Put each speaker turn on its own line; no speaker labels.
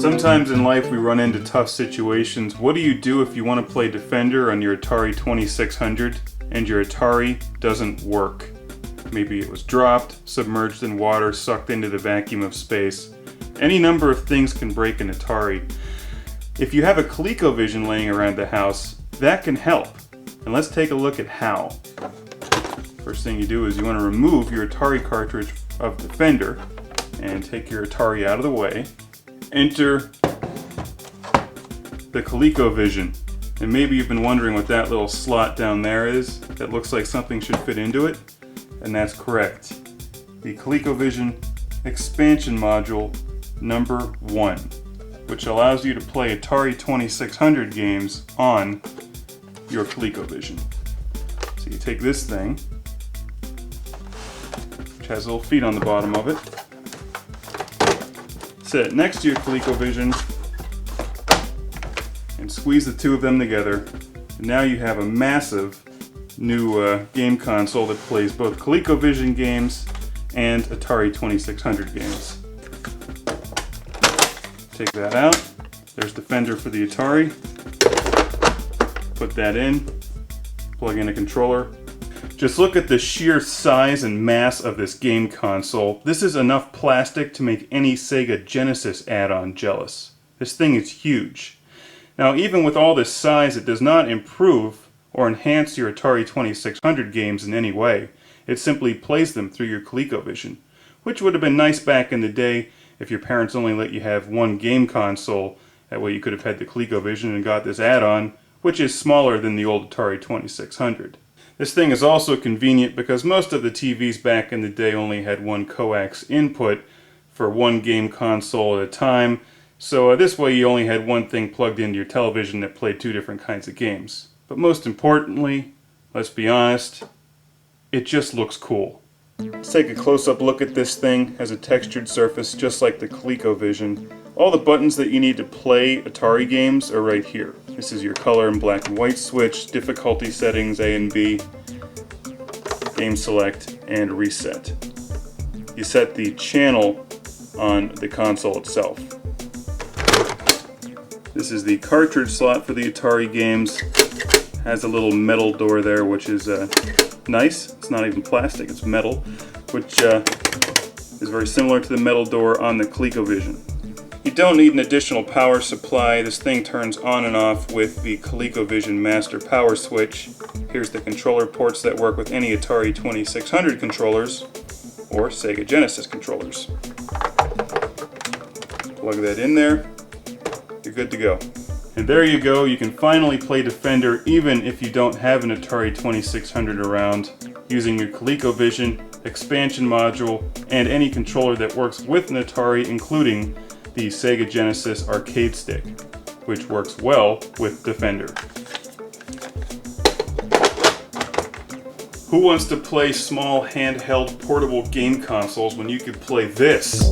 Sometimes in life we run into tough situations. What do you do if you want to play Defender on your Atari 2600 and your Atari doesn't work? Maybe it was dropped, submerged in water, sucked into the vacuum of space. Any number of things can break an Atari. If you have a Colecovision laying around the house, that can help. And let's take a look at how. First thing you do is you want to remove your Atari cartridge of Defender and take your Atari out of the way. Enter the Colecovision. And maybe you've been wondering what that little slot down there is. That looks like something should fit into it. And that's correct. The Colecovision Expansion Module number 1, which allows you to play Atari 2600 games on your Colecovision. So you take this thing, which has little feet on the bottom of it, set it next to your Colecovision, and squeeze the two of them together. And now you have a massive new game console that plays both ColecoVision games and Atari 2600 games. Take that out. There's Defender for the Atari. Put that in. Plug in a controller. Just look at the sheer size and mass of this game console. This is enough plastic to make any Sega Genesis add-on jealous. This thing is huge. Now, even with all this size, it does not improve or enhance your Atari 2600 games in any way. It simply plays them through your ColecoVision, which would have been nice back in the day if your parents only let you have one game console. That way you could have had the ColecoVision and got this add-on, which is smaller than the old Atari 2600. This thing is also convenient because most of the TVs back in the day only had one coax input for one game console at a time, so this way you only had one thing plugged into your television that played two different kinds of games. But most importantly, let's be honest, it just looks cool. Let's take a close-up look at this thing. It has a textured surface just like the ColecoVision. All the buttons that you need to play Atari games are right here. This is your color and black and white switch, difficulty settings A and B, game select, and reset. You set the channel on the console itself. This is the cartridge slot for the Atari games. Has a little metal door there, which is nice. It's not even plastic, it's metal, which is very similar to the metal door on the ColecoVision. You don't need an additional power supply. This thing turns on and off with the ColecoVision master power switch. Here's the controller ports that work with any Atari 2600 controllers or Sega Genesis controllers. Plug that in there. You're good to go. And there you go, you can finally play Defender even if you don't have an Atari 2600 around, using your ColecoVision Expansion Module and any controller that works with an Atari, including the Sega Genesis arcade stick, which works well with Defender. Who wants to play small handheld portable game consoles when you could play this?